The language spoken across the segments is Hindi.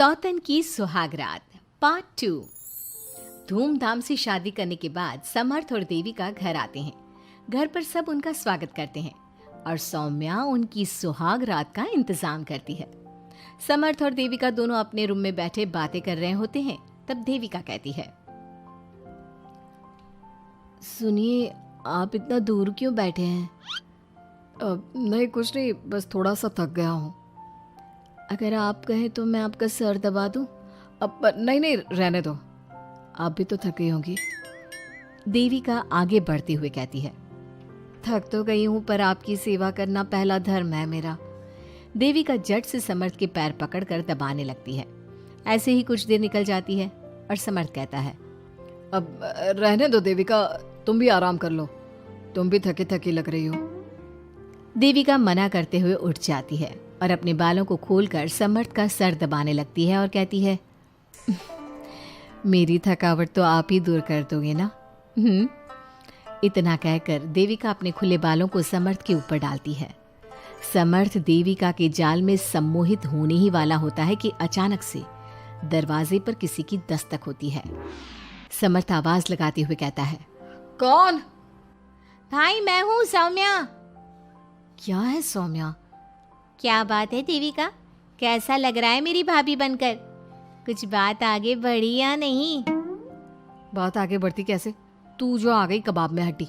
सौतन की सुहागरात पार्ट 2। धूमधाम से शादी करने के बाद समर्थ और देविका घर आते हैं। घर पर सब उनका स्वागत करते हैं और सौम्या उनकी सुहागरात का इंतजाम करती है। समर्थ और देविका दोनों अपने रूम में बैठे बातें कर रहे होते हैं। तब देविका कहती है, सुनिए, आप इतना दूर क्यों बैठे हैं? नहीं, कुछ नहीं, बस थोड़ा सा थक गया हूँ। अगर आप कहें तो मैं आपका सर दबा दूं? अब नहीं, रहने दो, आप भी तो थकी होंगी। देविका आगे बढ़ते हुए कहती है, थक तो गई हूं पर आपकी सेवा करना पहला धर्म है मेरा। देविका झट से समर्थ के पैर पकड़कर दबाने लगती है। ऐसे ही कुछ देर निकल जाती है और समर्थ कहता है, अब रहने दो देविका, तुम भी आराम कर लो, तुम भी थकी थकी लग रही हो। देविका मना करते हुए उठ जाती है और अपने बालों को खोलकर समर्थ का सर दबाने लगती है और कहती है, मेरी थकावट तो आप ही दूर कर दोगे ना? इतना कहकर देविका अपने खुले बालों को समर्थ के ऊपर डालती है। समर्थ देविका के जाल में सम्मोहित होने ही वाला होता है कि अचानक से दरवाजे पर किसी की दस्तक होती है। समर्थ आवाज लगाते हुए कहता है, कौन? भाई, मैं हूँ सौम्या। क्या है सौम्या? क्या बात है देविका, कैसा लग रहा है मेरी भाभी बनकर? कुछ बात आगे बढ़ी या नहीं? बात आगे बढ़ती कैसे? तू जो आ गई कबाब में हड्डी।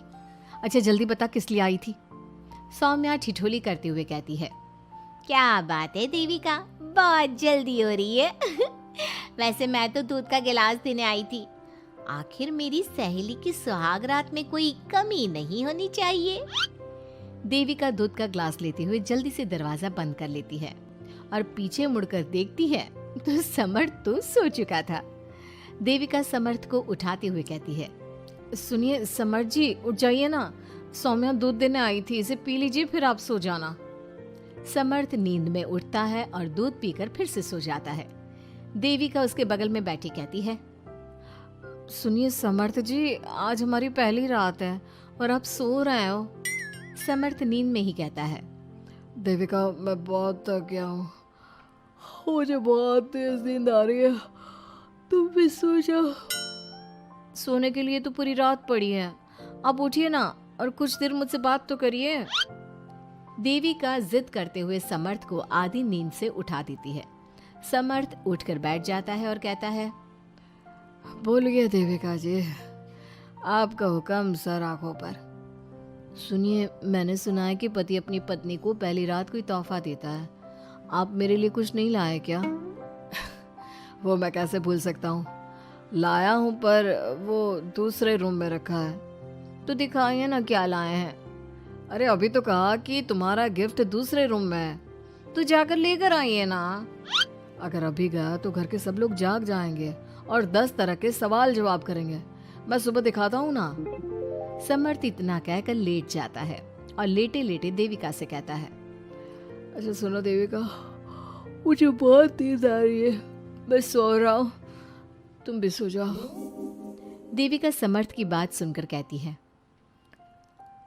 अच्छा जल्दी बता, किस लिए आई थी? सौम्या ठिठोली करते हुए कहती है, क्या बात है देविका, बहुत जल्दी हो रही है। वैसे मैं तो दूध का गिलास देने आई थी। आखिर मेरी सहेली की सुहागरात में कोई कमी नहीं होनी चाहिए। देविका दूध का ग्लास लेते हुए जल्दी से दरवाजा बंद कर लेती है और पीछे मुड़कर देखती है तो समर्थ तो सो चुका था। देविका समर्थ को उठाते हुए कहती है, सुनिए समर्थ जी, उठ जाइए ना, सौम्या दूध देने आई थी, इसे पी लीजिए फिर आप सो जाना। समर्थ नींद में उठता है और दूध पीकर फिर से सो जाता है। देविका उसके बगल में बैठी कहती है, सुनिए समर्थ जी, आज हमारी पहली रात है और आप सो रहे हो। समर्थ नींद में ही कहता है, देविका मैं बहुत थक गया हूँ, मुझे बहुत तेज नींद आ रही है, तुम भी सो जाओ। सोने के लिए तो पूरी रात पड़ी है, आप उठिए ना और कुछ देर मुझसे बात तो करिए। देविका जिद करते हुए समर्थ को आधी नींद से उठा देती है। समर्थ उठकर बैठ जाता है और कहता है, बोलिए देविका जी, आपका हुक्म सर आंखों पर। सुनिए, मैंने सुना है कि पति अपनी पत्नी को पहली रात कोई तोहफा देता है, आप मेरे लिए कुछ नहीं लाए क्या? वो मैं कैसे भूल सकता हूँ, लाया हूँ पर वो दूसरे रूम में रखा है। तो दिखाइए ना क्या लाए हैं। अरे अभी तो कहा कि तुम्हारा गिफ्ट दूसरे रूम में है, तो जाकर लेकर आइए ना। अगर अभी गया तो घर के सब लोग जाग जाएंगे और 10 तरह के सवाल जवाब करेंगे, मैं सुबह दिखाता हूँ ना। समर्थ इतना कहकर लेट जाता है और लेटे लेटे देविका से कहता है, अच्छा सुनो देविका, मुझे बहुत नींद आ रही है, मैं सो रहा हूँ, तुम भी सो जाओ। देविका समर्थ की बात सुनकर कहती है,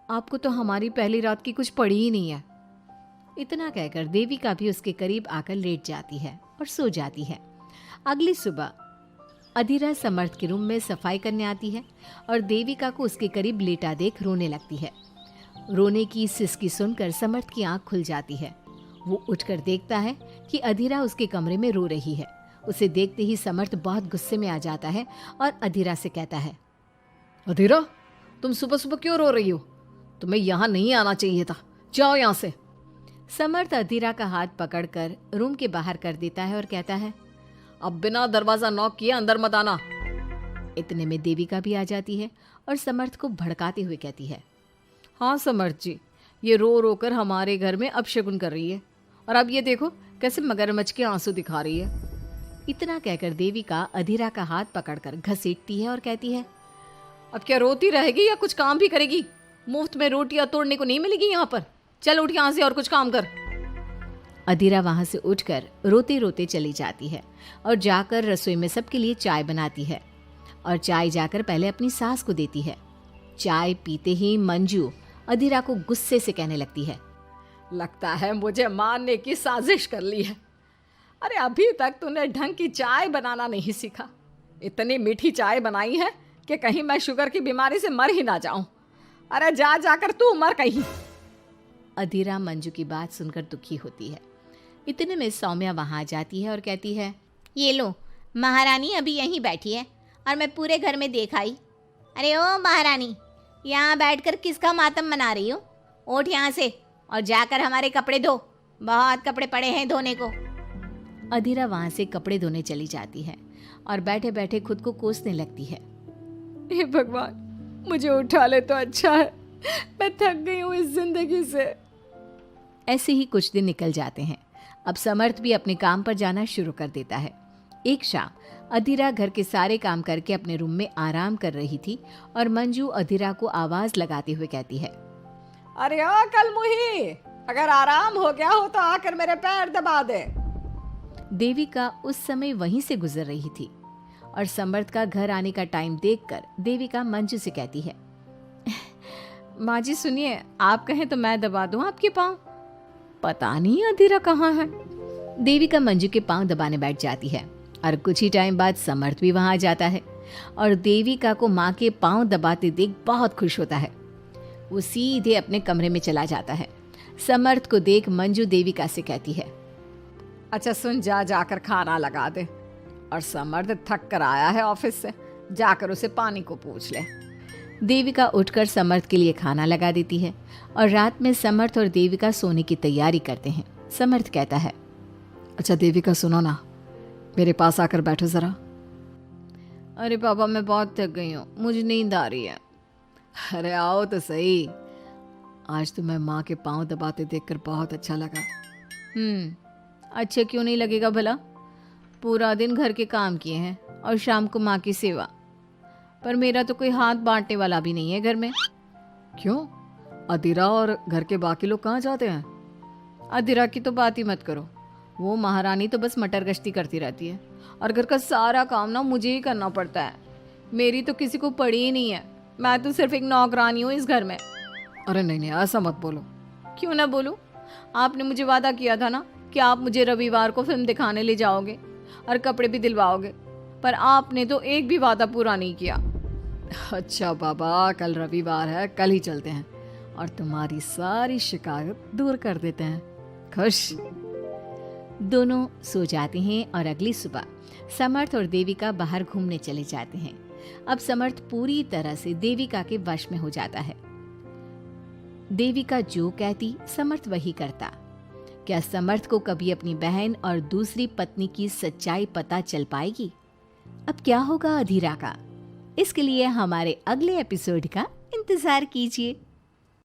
आपको तो हमारी पहली रात की कुछ पड़ी ही नहीं है। इतना कहकर देविका भी उसके करीब आकर लेट जाती है और सो जाती है। अगली सुबह अधीरा समर्थ के रूम में सफाई करने आती है और देविका को उसके करीब लेटा देख रोने लगती है। रोने की सिसकी सुनकर समर्थ की आंख खुल जाती है। वो उठकर देखता है कि अधीरा उसके कमरे में रो रही है। उसे देखते ही समर्थ बहुत गुस्से में आ जाता है और अधीरा से कहता है, अधीरा, तुम सुबह सुबह क्यों रो रही हो? तुम्हें यहाँ नहीं आना चाहिए था, जाओ यहाँ से। समर्थ अधीरा का हाथ पकड़कर रूम के बाहर कर देता है और कहता है, अब बिना दरवाजा नॉक किए अंदर मत आना। इतने में देविका भी आ जाती है और समर्थ को भड़काते हुए कहती है, हाँ समर्थ जी, ये रो रो कर हमारे घर में अपशगुन कर रही है और अब ये देखो कैसे मगरमच्छ के आंसू दिखा रही है। इतना कहकर देविका अधीरा का हाथ पकड़कर घसीटती है और कहती है, अब क्या रोती रहेगी या कुछ काम भी करेगी? मुफ्त में रोटियां तोड़ने को नहीं मिलेगी यहाँ पर, चल उठ यहाँ से और कुछ काम कर। अधीरा वहां से उठकर रोते रोते चली जाती है और जाकर रसोई में सबके लिए चाय बनाती है और चाय जाकर पहले अपनी सास को देती है। चाय पीते ही मंजू अधीरा को गुस्से से कहने लगती है, लगता है मुझे मारने की साजिश कर ली है। अरे अभी तक तूने ढंग की चाय बनाना नहीं सीखा। इतनी मीठी चाय बनाई है कि कहीं मैं शुगर की बीमारी से मर ही ना जाऊं। अरे जा जाकर तू मर कहीं। अधीरा मंजू की बात सुनकर दुखी होती है। इतने में सौम्या वहां आ जाती है और कहती है, ये लो, महारानी अभी यहीं बैठी है और मैं पूरे घर में देख आई। अरे ओ महारानी, यहाँ बैठकर किसका मातम मना रही हो? उठ यहाँ से और जाकर हमारे कपड़े धो, बहुत कपड़े पड़े हैं धोने को। अधीरा वहां से कपड़े धोने चली जाती है और बैठे बैठे खुद को कोसने लगती है। हे भगवान, मुझे उठा ले तो अच्छा है, मैं थक गई हूँ इस जिंदगी से। ऐसे ही कुछ दिन निकल जाते हैं। अब समर्थ भी अपने काम पर जाना शुरू कर देता है। एक शाम अधीरा घर के सारे काम करके अपने रूम में आराम कर रही थी और मंजू अधीरा को आवाज लगाते हुए कहती है, अरे ओ कलमुही, अगर आराम हो गया हो तो आकर मेरे पैर दबा दे। देविका उस समय वहीं से गुजर रही थी और समर्थ का घर आने का टाइम देखकर देविका मंजू से कहती है, माँ जी सुनिए, आप कहें तो मैं दबा दूं आपके पाँव। पता नहीं अधीरा कहाँ है। देविका मंजू के पांव दबाने बैठ जाती है और कुछ ही टाइम बाद समर्थ भी वहां आ जाता है और देविका को माँ के पांव दबाते देख बहुत खुश होता है। वो सीधे अपने कमरे में चला जाता है। समर्थ को देख मंजू देविका से कहती है, अच्छा सुन, जा जाकर खाना लगा दे, और समर्थ थक कर आया है ऑफिस से, जाकर उसे पानी को पूछ ले। देविका उठकर समर्थ के लिए खाना लगा देती है और रात में समर्थ और देविका सोने की तैयारी करते हैं। समर्थ कहता है, अच्छा देविका सुनो ना, मेरे पास आकर बैठो जरा। अरे पापा, मैं बहुत थक गई हूँ, मुझे नींद आ रही है। अरे आओ तो सही, आज तो मैं माँ के पाँव दबाते देखकर बहुत अच्छा लगा। अच्छा क्यों नहीं लगेगा भला? पूरा दिन घर के काम किए हैं और शाम को माँ की सेवा, पर मेरा तो कोई हाथ बांटने वाला भी नहीं है घर में। क्यों? अधीरा और घर के बाकी लोग कहाँ जाते हैं? अधीरा की तो बात ही मत करो, वो महारानी तो बस मटर गश्ती करती रहती है और घर का सारा काम ना मुझे ही करना पड़ता है। मेरी तो किसी को पड़ी ही नहीं है, मैं तो सिर्फ एक नौकरानी हूँ इस घर में। अरे नहीं नहीं, ऐसा मत बोलो। क्यों ना बोलूँ? आपने मुझे वादा किया था ना कि आप मुझे रविवार को फिल्म दिखाने ले जाओगे और कपड़े भी दिलवाओगे, पर आपने तो एक भी वादा पूरा नहीं किया। अच्छा बाबा, कल रविवार है, कल ही चलते हैं और तुम्हारी सारी शिकायत दूर कर देते हैं। खुश? दोनों सो जाते हैं और अगली सुबह समर्थ और देविका बाहर घूमने चले जाते हैं। अब समर्थ पूरी तरह से देविका के वश में हो जाता है। देविका जो कहती समर्थ वही करता। क्या समर्थ को कभी अपनी बहन और दूसरी पत्नी की सच्चाई पता चल पाएगी? अब क्या होगा अधीरा का? इसके लिए हमारे अगले एपिसोड का इंतजार कीजिए।